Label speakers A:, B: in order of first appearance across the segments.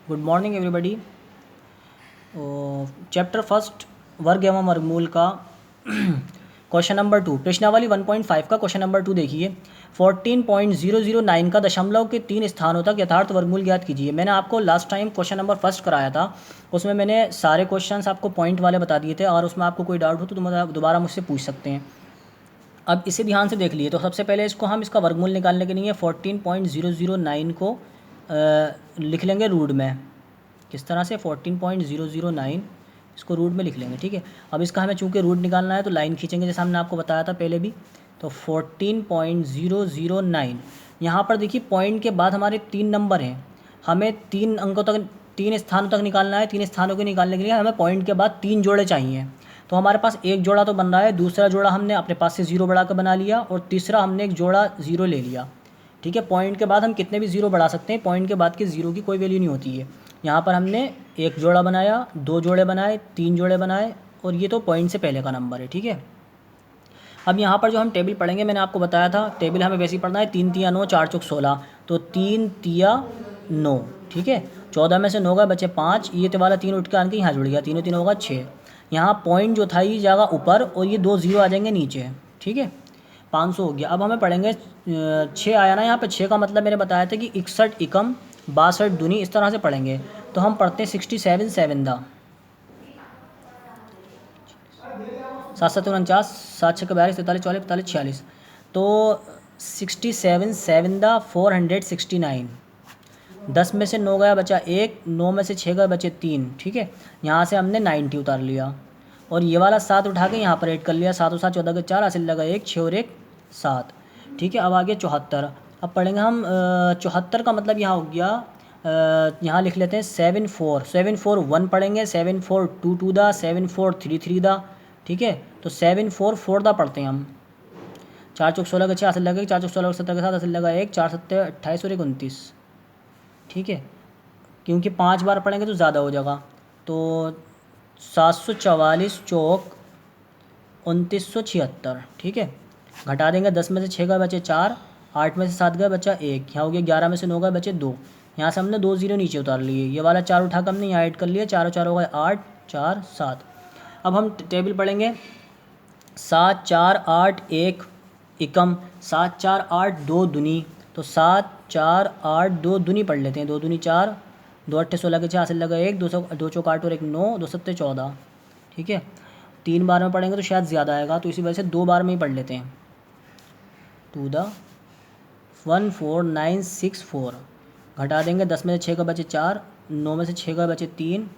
A: Good morning everybody. Chapter first वर्ग एवं वर्गमूल का क्वेश्चन नंबर 2 प्रश्नावली 1.5 का क्वेश्चन नंबर 2 देखिए। 14.009 का दशमलव के 3 स्थानों तक यथार्थ वर्गमूल ज्ञात कीजिए। मैंने आपको last time question number first कराया था, उसमें मैंने सारे क्वेश्चंस आपको पॉइंट वाले बता दिए थे, और उसमें आपको कोई डाउट हो तो तुम दोबारा मुझसे पूछ सकते हैं। अब इसे ध्यान से देख लिए। तो सबसे पहले हम इसका वर्गमूल निकालने के लिए 14.009 को लिख लेंगे रूट में। किस तरह से 14.009 इसको रूट में लिख लेंगे, ठीक है। अब इसका हमें चूंकि रूट निकालना है तो लाइन खींचेंगे, जैसे हमने आपको बताया था पहले भी। तो 14.009 यहाँ पर देखिए पॉइंट के बाद हमारे 3 नंबर हैं, हमें 3 अंकों तक 3 स्थानों तक निकालना है। 3 स्थानों को निकालने के लिए हमें पॉइंट के बाद 3 जोड़े चाहिए। तो हमारे पास एक जोड़ा तो बन रहा है, दूसरा जोड़ा हमने अपने पास से ज़ीरो बढ़ा कर बना लिया, और तीसरा हमने एक जोड़ा ज़ीरो ले लिया, ठीक है। पॉइंट के बाद हम कितने भी ज़ीरो बढ़ा सकते हैं, पॉइंट के बाद के ज़ीरो की कोई वैल्यू नहीं होती है। यहाँ पर हमने एक जोड़ा बनाया, 2 जोड़े बनाए, 3 जोड़े बनाए, और ये तो पॉइंट से पहले का नंबर है, ठीक है। अब यहाँ पर जो हम टेबल पढ़ेंगे, मैंने आपको बताया था टेबल हमें वैसे ही पढ़ना है। 3 तिया 9, 4 चौक 16, तो 3 तिया 9, ठीक है। 14 में से 9 गए बचे 5, ये वाला 3 उठ के आके यहाँ जुड़ गया, तीनों 3 होगा 6। यहाँ पॉइंट जो था ये जाएगा ऊपर, और ये 2 ज़ीरो आ जाएंगे नीचे, ठीक है। 500 हो गया। अब हमें पढ़ेंगे 6 आया ना यहाँ पे। 6 का मतलब मैंने बताया था कि 61 एकम 62 दूनी, इस तरह से पढ़ेंगे। तो हम पढ़ते हैं 67 7 दा 7 7 49, 7 6 42, 43 44 45 46। तो 67 7 दा 469। 10 में से 9 गया बचा 1, 9 में से 6 गए बचे 3, ठीक है। यहाँ से हमने 90 उतार लिया, और ये वाला 7 उठा के यहाँ पर ऐड कर लिया। 7 और 7 14 के 4, हासिल लगा 1, 6 और 1 7, ठीक है। अब आगे 74। अब पढ़ेंगे हम 74 का मतलब यहाँ हो गया, यहाँ लिख लेते हैं 7 4 7 4 1 पढ़ेंगे, 7 4 2 2 दा, 7 4 3 3 दा, ठीक है। तो 7 4 4 दा पढ़ते हैं हम। 4 चौक 16 के 6, हासिल लगे 4 चौक 16 17 के 7, हासिल लगा 1, 4 7 28 और 1 29, ठीक है। क्योंकि 5 बार पढ़ेंगे तो ज़्यादा हो जाएगा। तो 744 चौक 2976, ठीक है। घटा देंगे, 10 में से 6 गए बचे 4, 8 में से 7 गए बचा 1, यहाँ हो गया 11 में से 9 गए बचे 2। यहाँ से हमने 2 ज़ीरो नीचे उतार लिए, ये वाला 4 उठा कर हमने यहाँ ऐड कर लिया, 4 और 4 हो गए 8, 4 7। अब हम टेबल पढ़ेंगे। 7 4 8 1 एकम, 7 4 8 2 दूनी, तो 7 4 8 2 दूनी पढ़ लेते हैं। 2 दूनी 4, 2 अट्ठे 16 के 6, हासिल लगा 1, 2 चौक 8 और 1 9, 2 सत्ते 14, ठीक है। 3 बार में पढ़ेंगे तो शायद ज़्यादा आएगा, तो इसी वजह से 2 बार में ही पढ़ लेते हैं। 2 दा 1494, घटा देंगे, 10 में से 6 का बचे 4, 9 में से 6 का बचे 3,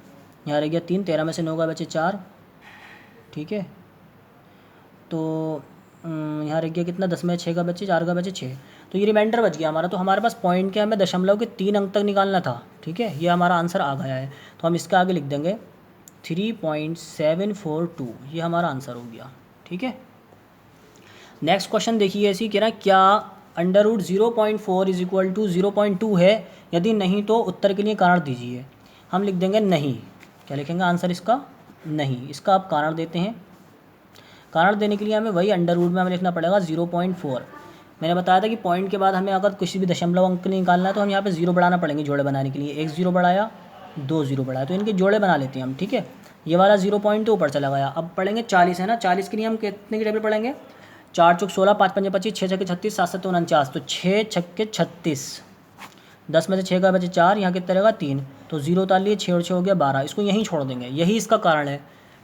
A: यहाँ रह गया 3, 13 में से 9 का बचे 4, ठीक है। तो यहाँ रह गया कितना, 10 में 6 का बचे 4 का बचे 6, तो ये रिमाइंडर बच गया हमारा। तो हमारे पास पॉइंट के हमें दशमलव के 3 अंक तक निकालना था, ठीक है। ये हमारा आंसर आ गया है, तो हम इसका आगे लिख देंगे 3.742, ये हमारा आंसर हो गया, ठीक है। नेक्स्ट क्वेश्चन देखिए, ऐसी कह रहा है क्या under root 0.4 is equal to 0.2 है, यदि नहीं तो उत्तर के लिए कारण दीजिए। हम लिख देंगे नहीं। क्या लिखेंगे आंसर इसका? नहीं। इसका आप कारण देते हैं। कारण देने के लिए हमें वही अंडर रूट में हमें लिखना पड़ेगा 0.4। मैंने बताया था कि पॉइंट के बाद हमें अगर किसी भी दशमलव अंक निकालना है तो हम यहाँ पे ज़ीरो बढ़ाना पड़ेंगे जोड़े बनाने के लिए। 1 ज़ीरो बढ़ाया, 2 ज़ीरो बढ़ाया, तो इनके जोड़े बना लेते हैं हम, ठीक है। ये वाला 0 ऊपर चला गया। अब पढ़ेंगे 40 है ना, 40 के लिए हम कितने की टेबल पढ़ेंगे? 4 चौक 16, 5 पंजे 25, 6 छक्के 36, 7 7 49, तो 6 छक्के 36। 10 में से 6 का बचे 4, यहाँ कितना रहेगा 3, तो 0 उतार लिए, 6 और 6 हो गया 12, इसको यहीं छोड़ देंगे, यही इसका कारण है,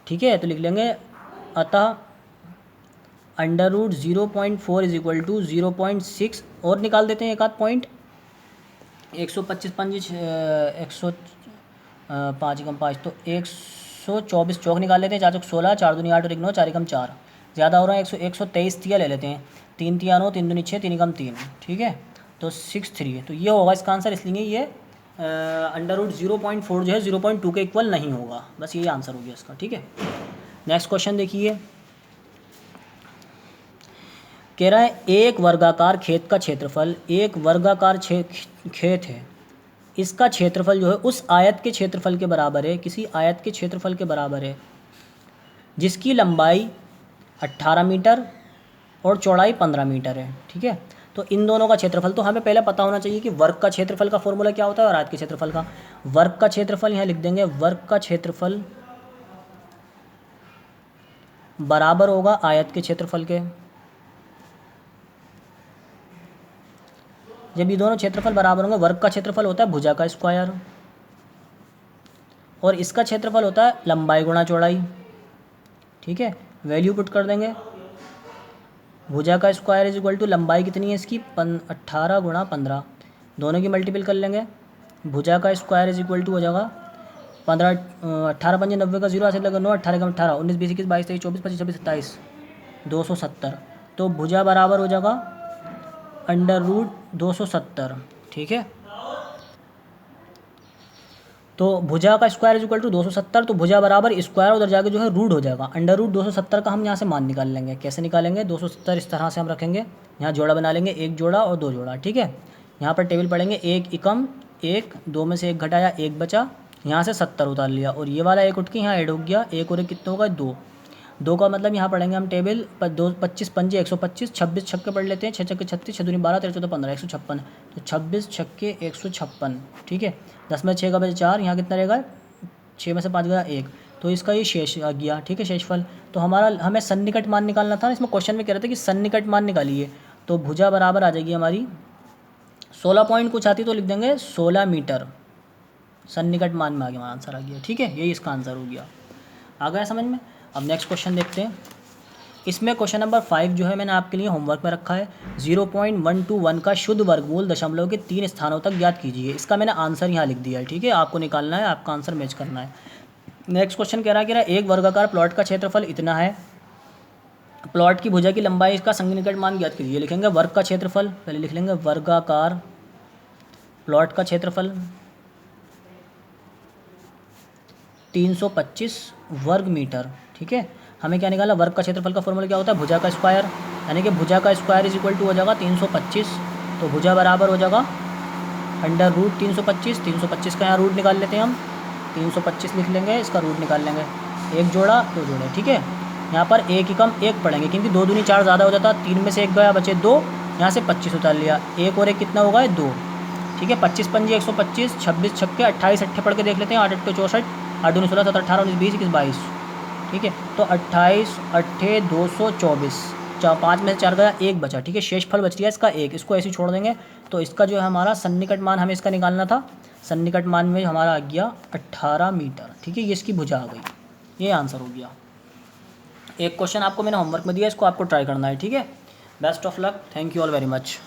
A: ठीक है। तो लिख लेंगे अतः under root 0.4 is equal to 0.6, और निकाल देते हैं एक आध पॉइंट। 125 पंजे 105 एकम 5, तो 124 चौक निकाल लेते हैं। 4 चौक 16, 4 दूनी 8 और 1 9, 4 एकम 4, ज़्यादा हो रहा है 123 तिया ले लेते हैं। 3 तिया 9, 3 दूनी 6, 3 एकम 3, ठीक है। तो 63, तो ये होगा इसका आंसर। इसलिए ये अंडर रूट 0.4 जो है 0.2 के इक्वल नहीं होगा, बस यही आंसर हो गया इसका, ठीक है। नेक्स्ट क्वेश्चन देखिए, कह रहा है एक वर्गाकार खेत का क्षेत्रफल, एक वर्गाकार खेत है, इसका क्षेत्रफल जो है उस आयत के क्षेत्रफल के बराबर है, किसी आयत के क्षेत्रफल के बराबर है जिसकी लंबाई 18 मीटर और चौड़ाई 15 मीटर है, ठीक है। तो इन दोनों का क्षेत्रफल, तो हमें पहले पता होना चाहिए कि वर्ग का क्षेत्रफल का फॉर्मूला क्या होता है और आयत के क्षेत्रफल का। वर्ग का क्षेत्रफल यहाँ लिख देंगे, वर्ग का क्षेत्रफल बराबर होगा आयत के क्षेत्रफल के। जब ये दोनों क्षेत्रफल बराबर होंगे, वर्ग का क्षेत्रफल होता है भुजा का स्क्वायर और इसका क्षेत्रफल होता है लंबाई गुणा चौड़ाई। ठीक है, वैल्यू पुट कर देंगे, भुजा का स्क्वायर इज इक्वल टू लंबाई कितनी है इसकी 18 गुणा 15, दोनों की मल्टीपल कर लेंगे। भुजा का स्क्वायर इज इक्वल टू हो जाएगा 15 18 पंजे 90 का 0 ऐसे लगा 9 18 का 18 19 20 21 22 23 24 25 26 27 270। तो भुजा बराबर हो जाएगा √270। ठीक है, तो भुजा का स्क्वायर इज इक्वल टू 270, तो भुजा बराबर स्क्वायर उधर जाके जो है रूट हो जाएगा। √270 का हम यहाँ से मान निकाल लेंगे। कैसे निकालेंगे, 270 इस तरह से हम रखेंगे, यहाँ जोड़ा बना लेंगे, एक जोड़ा और दो जोड़ा। ठीक है, यहाँ पर टेबल पढ़ेंगे, एक एकम एक, दो में से एक घटाया एक बचा, यहाँ से 70 उतार लिया और ये वाला एक उठ के यहाँ ऐड हो गया, एक और एक कितना होगा 2, 2 का मतलब यहाँ पढ़ेंगे हम टेबल 25 पंजे 125, 26 छक्के पढ़ लेते हैं, 6 छक्के 36, 6 दूनी 12, 13 14 15 156, तो 26 छक्के 156। ठीक है, 10 में 6 का बचे 4, यहाँ कितना रहेगा 6 में से 5 गया 1, तो इसका ये शेष आ गया। ठीक है, शेषफल। तो हमें सन्निकट मान निकालना था, इसमें क्वेश्चन में कह रहे थे कि सन्निकट मान निकालिए, तो भुजा बराबर आ जाएगी हमारी 16 पॉइंट कुछ आती तो लिख देंगे 16 मीटर। सन्निकट मान में आगे हमारा आंसर आ गया। ठीक है, यही इसका आंसर हो गया। आ गया समझ में। अब नेक्स्ट क्वेश्चन देखते हैं। इसमें क्वेश्चन नंबर 5 जो है मैंने आपके लिए होमवर्क में रखा है, 0.121 का शुद्ध वर्गमूल दशमलव के 3 स्थानों तक ज्ञात कीजिए। इसका मैंने आंसर यहाँ लिख दिया है। ठीक है, आपको निकालना है, आपका आंसर मैच करना है। नेक्स्ट क्वेश्चन कह रहा है एक वर्गाकार प्लॉट का क्षेत्रफल इतना है, प्लॉट की भुजा की लंबाई, इसका सन्निकट मान ज्ञात कीजिए। लिखेंगे वर्ग का क्षेत्रफल, पहले लिख लेंगे वर्गाकार प्लॉट का क्षेत्रफल 325 वर्ग मीटर। ठीक है, हमें क्या निकाला, वर्ग का क्षेत्रफल का फॉर्मूला क्या होता है, भुजा का स्क्वायर, यानी कि भुजा का स्क्वायर इज इक्वल टू हो जाएगा 325, तो भुजा बराबर हो जाएगा √325, 325 का यहाँ रूट निकाल लेते हैं हम, 325 लिख लेंगे, इसका रूट निकाल लेंगे, एक जोड़ा दो जोड़े। ठीक है, यहाँ पर एक एकम एक पढ़ेंगे क्योंकि 2 दूनी 4 ज़्यादा हो जाता, 3 में से एक गया बचे 2, यहाँ से 25 उतार लिया, एक और एक कितना होगा 2। ठीक है, 25 पंजे 125, 26 छक्के 28 अट्ठे पढ़ के देख लेते हैं, 8 8 64, 8 2 16 17 18 19 20 21 22। ठीक है, तो 28 अट्ठे 224, 5 में से 4 गया, एक बचा। ठीक है, शेषफल बच गया इसका एक, इसको ऐसे ही छोड़ देंगे। तो इसका जो है हमारा सन्निकट मान हमें इसका निकालना था, सन्निकट मान में हमारा आ गया 18 मीटर। ठीक है, ये इसकी भुजा आ गई, ये आंसर हो गया। एक क्वेश्चन आपको मैंने होमवर्क में दिया, इसको आपको ट्राई करना है। ठीक है, best of luck, thank you all very much.